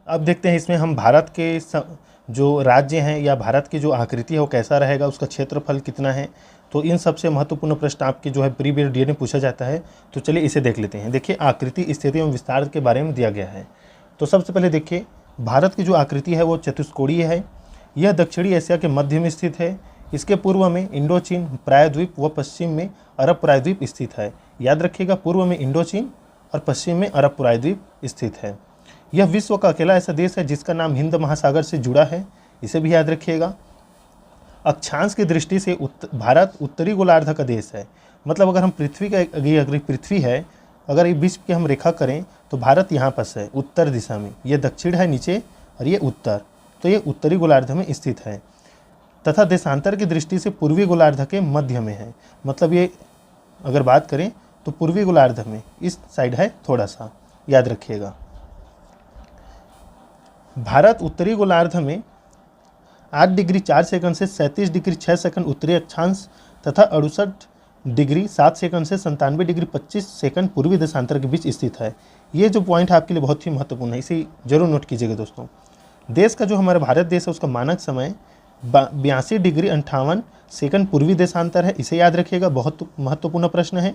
अब देखते हैं इसमें हम भारत के जो राज्य हैं या भारत की जो आकृति है वो कैसा रहेगा, उसका क्षेत्रफल कितना है। तो इन सबसे महत्वपूर्ण प्रश्न आपके जो है प्रीवियस ईयर में पूछा जाता है। तो चलिए इसे देख लेते हैं। देखिए आकृति, स्थिति एवं विस्तार के बारे में दिया गया है। तो सबसे पहले देखिए भारत की जो आकृति है वो चतुष्कोणीय है। यह दक्षिणी एशिया के मध्य में स्थित है। इसके पूर्व में इंडोचीन प्रायद्वीप व पश्चिम में अरब प्रायद्वीप स्थित है। याद रखिएगा, पूर्व में इंडोचीन और पश्चिम में अरब प्रायद्वीप स्थित है। यह विश्व का अकेला ऐसा देश है जिसका नाम हिंद महासागर से जुड़ा है, इसे भी याद रखिएगा। अक्षांश की दृष्टि से भारत उत्तरी गोलार्ध का देश है। मतलब अगर हम पृथ्वी का अगर पृथ्वी है, अगर ये विश्व की हम रेखा करें तो भारत यहाँ पर है उत्तर दिशा में, ये दक्षिण है नीचे और ये उत्तर, तो ये उत्तरी गोलार्ध में स्थित है। तथा देशांतर की दृष्टि से पूर्वी गोलार्ध के मध्य में है। मतलब ये अगर बात करें तो पूर्वी गोलार्ध में इस साइड है थोड़ा सा, याद रखिएगा। भारत उत्तरी गोलार्ध में 8 डिग्री 4 सेकंड से 37 डिग्री 6 सेकंड उत्तरी अक्षांश तथा 68 डिग्री 7 सेकंड से 97 डिग्री 25 सेकंड पूर्वी देशांतर के बीच स्थित है। ये जो पॉइंट आपके लिए बहुत ही महत्वपूर्ण है, इसे जरूर नोट कीजिएगा दोस्तों। देश का जो हमारा भारत देश है उसका मानक समय 82 डिग्री 58 सेकंड पूर्वी देशांतर है, इसे याद रखिएगा, बहुत महत्वपूर्ण प्रश्न है।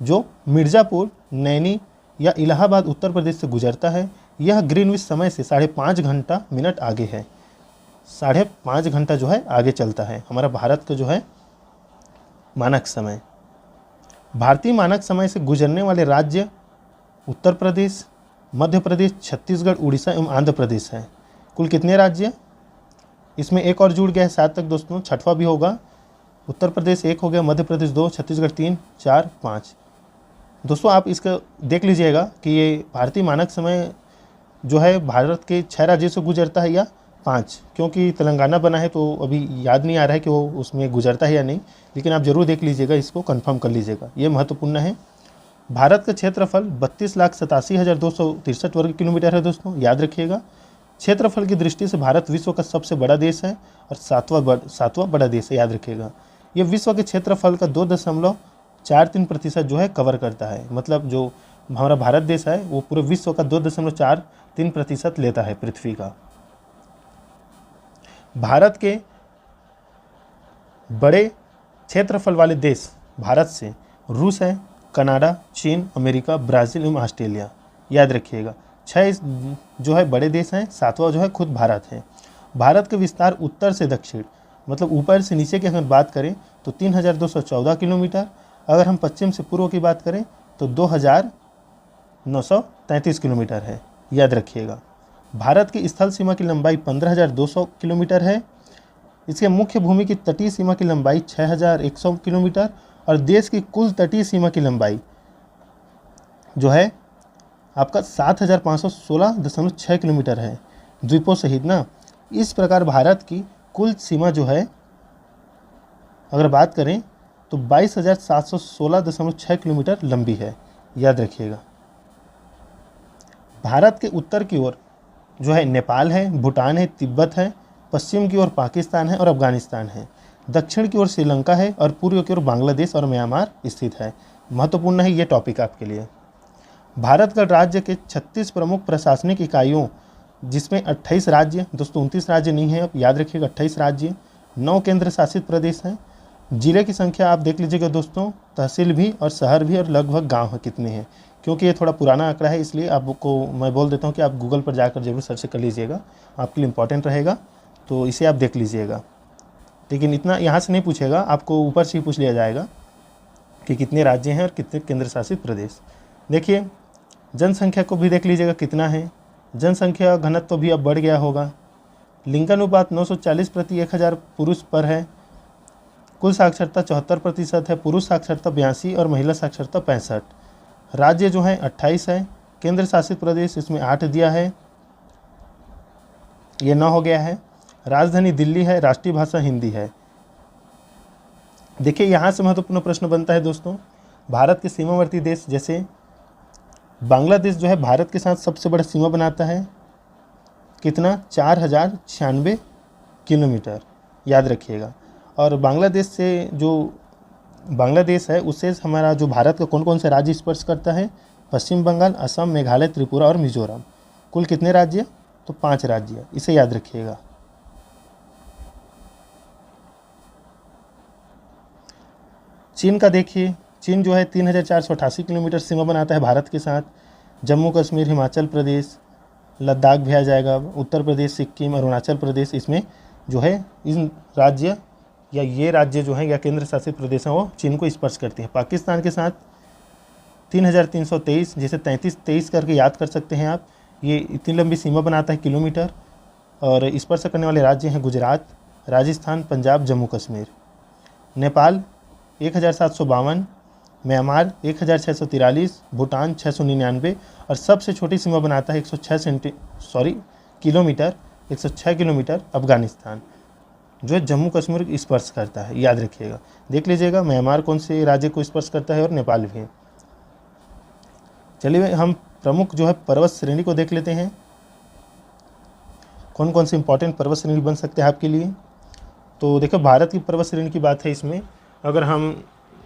जो मिर्ज़ापुर, नैनी या इलाहाबाद उत्तर प्रदेश से गुजरता है। यह ग्रीनविच समय से 5.5 घंटा मिनट आगे है। 5.5 घंटा जो है आगे चलता है हमारा भारत का जो है मानक समय। भारतीय मानक समय से गुजरने वाले राज्य उत्तर प्रदेश, मध्य प्रदेश, छत्तीसगढ़, उड़ीसा एवं आंध्र प्रदेश है। कुल कितने राज्य? इसमें एक और जुड़ गया है 7 तक दोस्तों, छठवां भी होगा। उत्तर प्रदेश 1 हो गया, मध्य प्रदेश 2, छत्तीसगढ़ 3, 4, 5। दोस्तों आप इसका देख लीजिएगा कि ये भारतीय मानक समय जो है भारत के 6 राज्यों से गुजरता है या 5, क्योंकि तेलंगाना बना है तो अभी याद नहीं आ रहा है कि वो उसमें गुजरता है या नहीं, लेकिन आप ज़रूर देख लीजिएगा, इसको कंफर्म कर लीजिएगा, ये महत्वपूर्ण है। भारत का क्षेत्रफल 32,87,263 वर्ग किलोमीटर है दोस्तों, याद रखिएगा। क्षेत्रफल की दृष्टि से भारत विश्व का सबसे बड़ा देश है और सातवां बड़ा देश है, याद रखिएगा। ये विश्व के क्षेत्रफल का 2.43% जो है कवर करता है। मतलब जो हमारा भारत देश है वो पूरे विश्व का 2.43% लेता है पृथ्वी का। भारत के बड़े क्षेत्रफल वाले देश भारत से रूस है, कनाडा, चीन, अमेरिका, ब्राज़ील एवं ऑस्ट्रेलिया, याद रखिएगा। 6 जो है बड़े देश हैं, 7वां जो है खुद भारत है। भारत का विस्तार उत्तर से दक्षिण, मतलब ऊपर से नीचे की अगर बात करें तो 3,214 किलोमीटर। अगर हम पश्चिम से पूर्व की बात करें तो 2,933 किलोमीटर है, याद रखिएगा। भारत की स्थल सीमा की लंबाई 15,200 किलोमीटर है। इसके मुख्य भूमि की तटीय सीमा की लंबाई 6,100 किलोमीटर और देश की कुल तटीय सीमा की लंबाई जो है आपका 7,516.6 किलोमीटर है, द्वीपों सहित ना। इस प्रकार भारत की कुल सीमा जो है अगर बात करें तो 22,716.6 किलोमीटर लंबी है, याद रखिएगा। भारत के उत्तर की ओर जो है नेपाल है, भूटान है, तिब्बत है, पश्चिम की ओर पाकिस्तान है और अफगानिस्तान है, दक्षिण की ओर श्रीलंका है और पूर्व की ओर बांग्लादेश और म्यांमार स्थित है। महत्वपूर्ण है ये टॉपिक आपके लिए। भारत का राज्य के 36 प्रमुख प्रशासनिक इकाइयों, जिसमें 28 राज्य, दोस्तों 29 राज्य नहीं है, अब याद रखिएगा 28 राज्य, 9 केंद्र शासित प्रदेश हैं। जिले की संख्या आप देख लीजिएगा दोस्तों, तहसील भी और शहर भी और लगभग गांव कितने हैं, क्योंकि ये थोड़ा पुराना आंकड़ा है इसलिए आपको मैं बोल देता हूँ कि आप गूगल पर जाकर जरूर सर्च कर लीजिएगा, आपके लिए इंपॉर्टेंट रहेगा, तो इसे आप देख लीजिएगा। लेकिन इतना यहाँ से नहीं पूछेगा, आपको ऊपर से ही पूछ लिया जाएगा कि कितने राज्य हैं और कितने केंद्र शासित प्रदेश। देखिए जनसंख्या को भी देख लीजिएगा कितना है। जनसंख्या घनत्व तो भी अब बढ़ गया होगा। लिंगानुपात 940 प्रति 1000 पुरुष पर है। कुल साक्षरता 74% है, पुरुष साक्षरता 82 और महिला साक्षरता 65। राज्य जो है 28 है, केंद्र शासित प्रदेश इसमें 8 दिया है, ये 9 हो गया है। राजधानी दिल्ली है, राष्ट्रीय भाषा हिंदी है। देखिए यहाँ से महत्वपूर्ण प्रश्न बनता है दोस्तों, भारत के सीमावर्ती देश जैसे बांग्लादेश जो है भारत के साथ सबसे बड़ा सीमा बनाता है, कितना 4096 किलोमीटर, याद रखिएगा। और बांग्लादेश से जो बांग्लादेश है उससे हमारा जो भारत का कौन कौन से राज्य स्पर्श करता है, पश्चिम बंगाल, असम, मेघालय, त्रिपुरा और मिजोरम। कुल कितने राज्य? तो 5 राज्य, इसे याद रखिएगा। चीन का देखिए, चीन जो है 3488 किलोमीटर सीमा बनाता है भारत के साथ। जम्मू कश्मीर, हिमाचल प्रदेश, लद्दाख भी आ जाएगा, उत्तर प्रदेश, सिक्किम, अरुणाचल प्रदेश, इसमें जो है इन राज्य या ये राज्य जो है या केंद्र शासित प्रदेश हैं वो चीन को स्पर्श करते हैं। पाकिस्तान के साथ 3323, जैसे 33-23 करके याद कर सकते हैं आप, ये इतनी लंबी सीमा बनाता है किलोमीटर। और स्पर्श करने वाले राज्य हैं गुजरात, राजस्थान, पंजाब, जम्मू कश्मीर। नेपाल 1752, म्यांमार 1643, भूटान 699 और सबसे छोटी सीमा बनाता है 106 किलोमीटर अफगानिस्तान, जो जम्मू कश्मीर स्पर्श करता है, याद रखिएगा। देख लीजिएगा म्यांमार कौन से राज्य को स्पर्श करता है और नेपाल भी। चलिए हम प्रमुख जो है पर्वत श्रेणी को देख लेते हैं, कौन कौन से इंपॉर्टेंट पर्वत श्रेणी बन सकते हैं आपके लिए। तो देखो भारत की पर्वत श्रेणी की बात है, इसमें अगर हम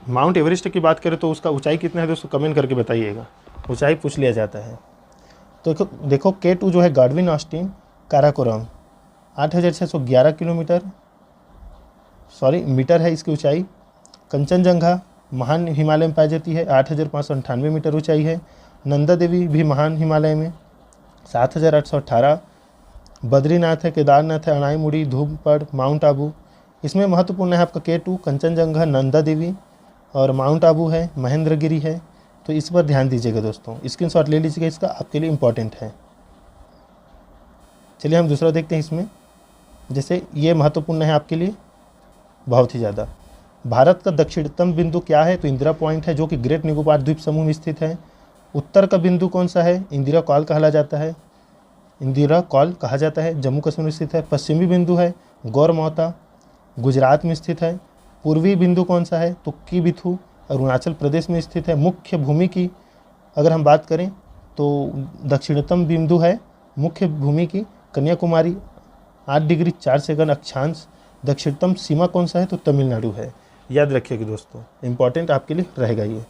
माउंट एवरेस्ट की बात करें तो उसका ऊंचाई कितना है दोस्तों कमेंट करके बताइएगा, ऊंचाई पूछ लिया जाता है। तो देखो K2 जो है गाडविन ऑस्टिन काराकोरम 8611 मीटर है इसकी ऊंचाई। कंचनजंगा महान हिमालय में पाई जाती है, 8598 मीटर ऊंचाई है। नंदा देवी भी महान हिमालय में 7818। बद्रीनाथ है, केदारनाथ है, अनाईमुड़ी, धूपगढ़, माउंट आबू, इसमें महत्वपूर्ण है आपका K2, कंचनजंगा, नंदा देवी और माउंट आबू है, महेंद्रगिरी है। तो इस पर ध्यान दीजिएगा दोस्तों, स्क्रीनशॉट ले लीजिएगा, इसका आपके लिए इम्पॉर्टेंट है। चलिए हम दूसरा देखते हैं इसमें, जैसे ये महत्वपूर्ण है आपके लिए बहुत ही ज़्यादा। भारत का दक्षिणतम बिंदु क्या है, तो इंदिरा पॉइंट है, जो कि ग्रेट निकोबार द्वीप समूह में स्थित है। उत्तर का बिंदु कौन सा है, इंदिरा कॉल कहा जाता है, इंदिरा कॉल कहा जाता है, जम्मू कश्मीर में स्थित है। पश्चिमी बिंदु है गौरमौता, गुजरात में स्थित है। पूर्वी बिंदु कौन सा है, तो कीबिथू, अरुणाचल प्रदेश में स्थित है। मुख्य भूमि की अगर हम बात करें तो दक्षिणतम बिंदु है मुख्य भूमि की कन्याकुमारी 8 डिग्री 4 सेकंड अक्षांश। दक्षिणतम सीमा कौन सा है, तो तमिलनाडु है, याद रखिएगा दोस्तों, इंपॉर्टेंट आपके लिए रहेगा ये।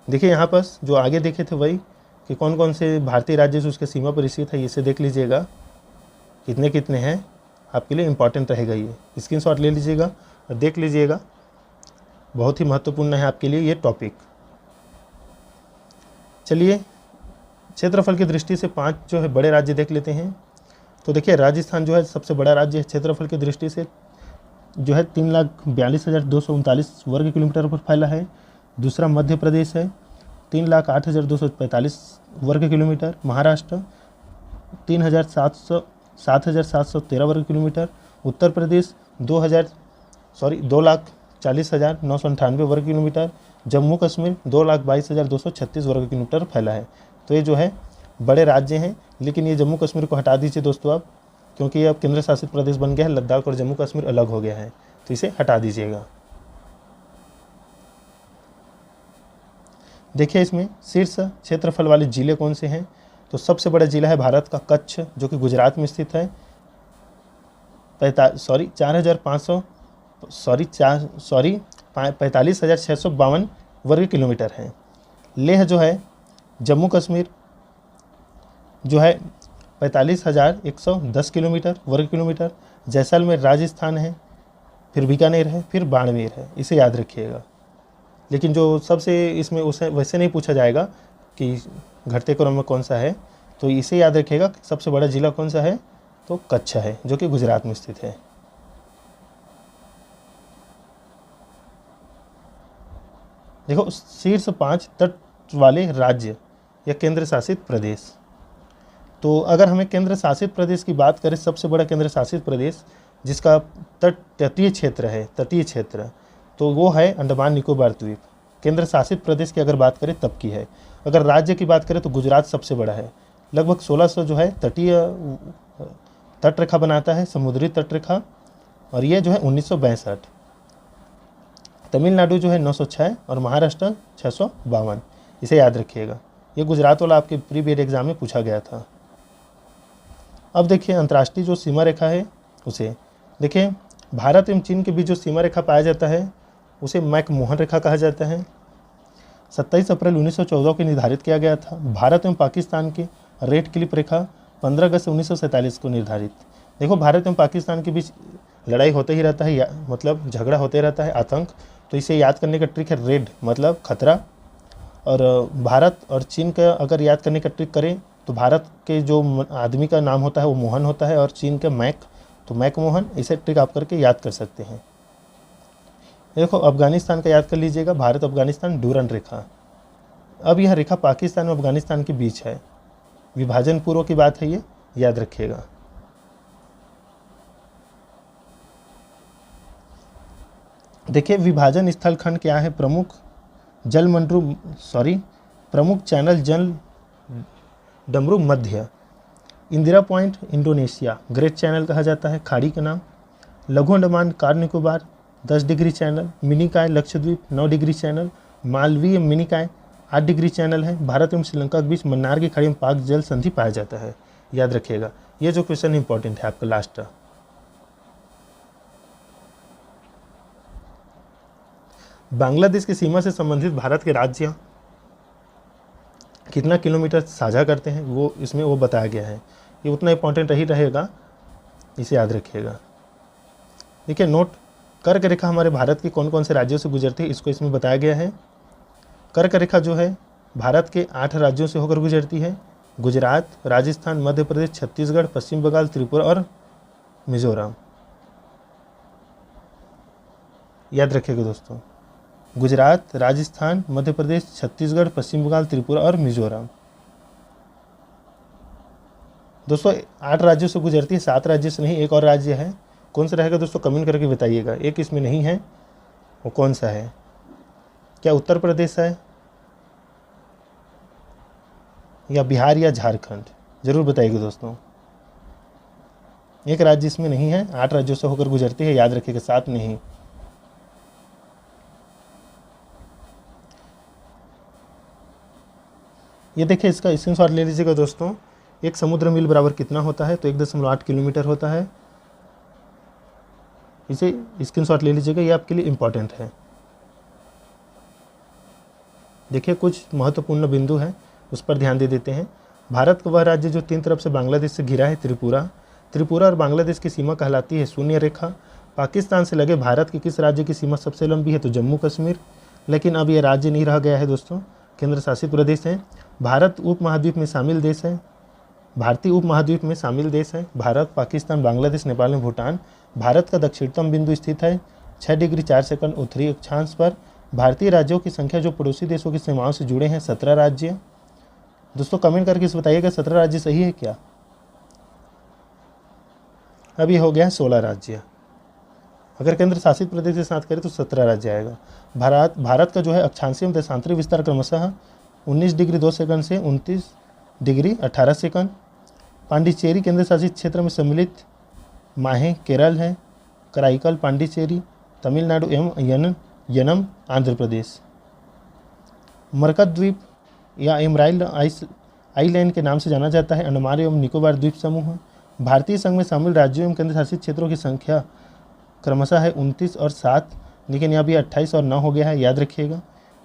देखिए यहाँ पर जो आगे देखे थे वही कि कौन कौन से भारतीय राज्य से उसके सीमा पर स्थित है, इसे देख लीजिएगा कितने कितने हैं, आपके लिए इम्पॉर्टेंट रहेगा ये। स्क्रीनशॉट ले लीजिएगा और देख लीजिएगा, बहुत ही महत्वपूर्ण है आपके लिए ये टॉपिक। चलिए क्षेत्रफल की दृष्टि से 5 जो है बड़े राज्य देख लेते हैं। तो देखिए राजस्थान जो है सबसे बड़ा राज्य है क्षेत्रफल की दृष्टि से, जो है 3,42,239 वर्ग किलोमीटर पर फैला है। दूसरा मध्य प्रदेश है 3,08,245 वर्ग किलोमीटर। महाराष्ट्र 7,713 वर्ग किलोमीटर। उत्तर प्रदेश 2,40,998 वर्ग किलोमीटर। जम्मू कश्मीर 2,22,236 वर्ग किलोमीटर फैला है। तो ये जो है बड़े राज्य हैं, लेकिन ये जम्मू कश्मीर को हटा दीजिए दोस्तों अब, क्योंकि ये अब केंद्र शासित प्रदेश बन गया है, लद्दाख और जम्मू कश्मीर अलग हो गया है, तो इसे हटा दीजिएगा। देखिए इसमें शीर्ष क्षेत्रफल वाले जिले कौन से हैं, तो सबसे बड़ा जिला है भारत का कच्छ, जो कि गुजरात में स्थित है। 45,652 वर्ग किलोमीटर है। लेह जो है जम्मू कश्मीर जो है 45,110 किलोमीटर वर्ग किलोमीटर। जैसलमेर राजस्थान है, फिर बीकानेर है, फिर बाड़मेर है, इसे याद रखिएगा। लेकिन जो सबसे इसमें उसे वैसे नहीं पूछा जाएगा कि घटते क्रम में कौन सा है, तो इसे याद रखिएगा सबसे बड़ा जिला कौन सा है, तो कच्छ है, जो कि गुजरात में स्थित है। देखो शीर्ष 5 तट वाले राज्य या केंद्र शासित प्रदेश। तो अगर हमें केंद्र शासित प्रदेश की बात करें, सबसे बड़ा केंद्र शासित प्रदेश जिसका तटीय क्षेत्र है, तटीय क्षेत्र, तो वो है अंडमान निकोबार द्वीप। केंद्र शासित प्रदेश की अगर बात करें तब की है। अगर राज्य की बात करें तो गुजरात सबसे बड़ा है, लगभग 1600 जो है तटीय तटरेखा बनाता है, समुद्री तटरेखा, और ये जो है 1962। तमिलनाडु जो है 906 और महाराष्ट्र 652, इसे याद रखिएगा। ये गुजरात वाला आपके प्री बीएड एग्जाम में पूछा गया था। अब देखिए अंतर्राष्ट्रीय जो सीमा रेखा है उसे देखिए, भारत एवं चीन के बीच जो सीमा रेखा पाया जाता है उसे मैकमोहन रेखा कहा जाता है। 27 अप्रैल 1914 को निर्धारित किया गया था। भारत एवं पाकिस्तान की रेड क्लिफ रेखा 15 अगस्त 1947 को निर्धारित। देखो, भारत एवं पाकिस्तान के बीच लड़ाई होते ही रहता है, मतलब झगड़ा होते रहता है, आतंक। तो इसे याद करने का ट्रिक है रेड मतलब खतरा। और भारत और चीन का अगर याद करने का ट्रिक करें तो भारत के जो आदमी का नाम होता है वो मोहन होता है, और चीन का मैक, तो मैक मोहन। इसे ट्रिक आप करके याद कर सकते हैं। देखो, अफगानिस्तान का याद कर लीजिएगा, भारत अफगानिस्तान डूरन रेखा। अब यह रेखा पाकिस्तान और अफगानिस्तान के बीच है, विभाजन पूर्व की बात है, ये याद रखिएगा। देखिए, विभाजन स्थल खंड क्या है? प्रमुख चैनल जल डमरू मध्य, Indira Point Indonesia great channel कहा जाता है, खाड़ी का नाम। लघु Andaman Car Nicobar 10 degree channel, Minicoy Lakshadweep 9 degree channel, मालवीय मिनिकाय 8 डिग्री चैनल है। भारत एवं श्रीलंका के बीच मन्नार की खाड़ी में पाक जल संधि पाया जाता है, याद रखिएगा। ये जो क्वेश्चन इंपॉर्टेंट है आपका लास्ट। बांग्लादेश की सीमा से संबंधित भारत के राज्य कितना किलोमीटर साझा करते हैं, वो इसमें वो बताया गया है। ये उतना इंपॉर्टेंट ही रहेगा, इसे याद रखिएगा। देखिए, नोट, कर्क रेखा हमारे भारत के कौन कौन से राज्यों से गुजरती है, इसको इसमें बताया गया है। कर्क रेखा जो है भारत के 8 राज्यों से होकर गुजरती है, गुजरात, राजस्थान, मध्य प्रदेश, छत्तीसगढ़, पश्चिम बंगाल, त्रिपुरा और मिजोरम। याद रखिएगा दोस्तों, गुजरात, राजस्थान, मध्य प्रदेश, छत्तीसगढ़, पश्चिम बंगाल, त्रिपुरा और मिजोरम। दोस्तों 8 राज्यों से गुजरती है, 7 राज्यों से नहीं। एक और राज्य है, कौन सा रहेगा दोस्तों, कमेंट करके बताइएगा। एक इसमें नहीं है, वो कौन सा है? क्या उत्तर प्रदेश है, या बिहार, या झारखंड? जरूर बताइएगा दोस्तों। एक राज्य इसमें नहीं है, 8 राज्यों से होकर गुजरती है, याद रखिएगा, 7 नहीं। ये देखिए, इसका स्क्रीनशॉट ले लीजिएगा दोस्तों। एक समुद्र मील बराबर कितना होता है? तो 1.8 किलोमीटर होता है। इसे स्क्रीनशॉट ले लीजिएगा, ये आपके लिए इम्पॉर्टेंट है। देखिए, कुछ महत्वपूर्ण बिंदु है, उस पर ध्यान दे देते हैं। भारत का वह राज्य जो 3 तरफ से बांग्लादेश से घिरा है, त्रिपुरा। त्रिपुरा और बांग्लादेश की सीमा कहलाती है शून्य रेखा। पाकिस्तान से लगे भारत के किस राज्य की सीमा सबसे लंबी है? तो जम्मू कश्मीर। लेकिन अब यह राज्य नहीं रह गया है दोस्तों, केंद्र शासित प्रदेश है। भारत उपमहाद्वीप में शामिल देश है, भारतीय उपमहाद्वीप में शामिल देश है। भारत, पाकिस्तान, बांग्लादेश, नेपाल और भूटान। भारत का दक्षिणतम बिंदु स्थित है 6 डिग्री 4 सेकंड उत्तरी अक्षांश पर। भारतीय राज्यों की संख्या जो पड़ोसी देशों की सीमाओं से जुड़े हैं 17 राज्य। दोस्तों कमेंट करके इस बताइएगा 17 राज्य सही है क्या? अब ये हो गया 16 राज्य। अगर केंद्र शासित प्रदेश के साथ करें तो 17 राज्य आएगा। भारत का जो है अक्षांशीय एवं देशांतरी विस्तार क्रमशः 19 डिग्री 2 सेकंड से 29 डिग्री 18 सेकंड। पांडिचेरी केंद्र शासित क्षेत्र में सम्मिलित माहे केरल है। कराईकल पांडिचेरी तमिलनाडु एवं यनम आंध्र प्रदेश। मरकत द्वीप या एमराइल्ड आइलैंड के नाम से जाना जाता है अंडमान एवं निकोबार द्वीप समूह। भारतीय संघ में शामिल राज्यों एवं केंद्र शासित क्षेत्रों की संख्या क्रमशः है 29 और 7, लेकिन यहाँ भी 28 और 9 हो गया है, याद रखिएगा।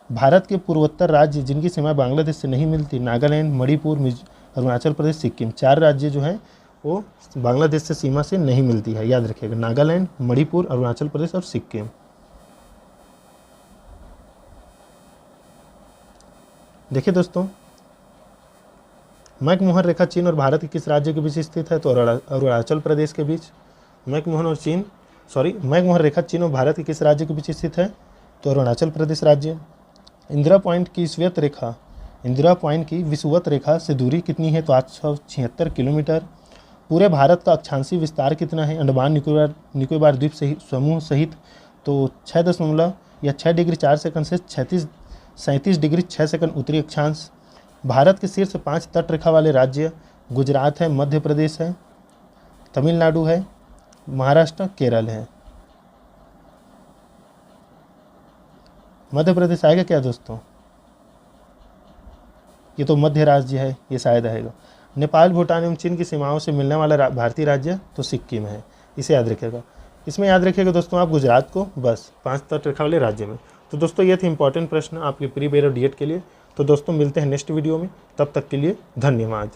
भारत के पूर्वोत्तर राज्य जिनकी सीमा बांग्लादेश से नहीं मिलती, नागालैंड, मणिपुर, अरुणाचल प्रदेश, सिक्किम। 4 राज्य जो हैं वो बांग्लादेश से सीमा से नहीं मिलती है, याद रखिएगा। नागालैंड, मणिपुर, अरुणाचल प्रदेश और सिक्किम। देखिए दोस्तों, मैकमोहन रेखा चीन और भारत के किस राज्य के बीच स्थित है? तो अरुणाचल प्रदेश के बीच। मैकमोहन रेखा चीन और भारत के किस राज्य के बीच स्थित है? तो अरुणाचल प्रदेश राज्य। इंदिरा पॉइंट की विषुवत रेखा से दूरी कितनी है? तो 876 किलोमीटर। पूरे भारत का अक्षांशीय विस्तार कितना है अंडमान निकोबार द्वीप समूह सहित? तो 6 डिग्री 4 सेकंड से 37 डिग्री 6 सेकंड उत्तरी अक्षांश। भारत के शीर्ष 5 तट रेखा वाले राज्य गुजरात है, मध्य प्रदेश है, तमिलनाडु है, महाराष्ट्र, केरल है। मध्य प्रदेश आएगा क्या दोस्तों? ये तो मध्य राज्य है, ये शायद आएगा। नेपाल, भूटान एवं चीन की सीमाओं से मिलने वाला भारतीय राज्य तो सिक्किम है, इसे याद रखिएगा। इसमें याद रखिएगा दोस्तों आप गुजरात को, बस 5 तट रेखा वाले राज्य में। तो दोस्तों ये थे इंपॉर्टेंट प्रश्न आपके प्री बेर और डीएड के लिए। तो दोस्तों मिलते हैं नेक्स्ट वीडियो में, तब तक के लिए धन्यवाद।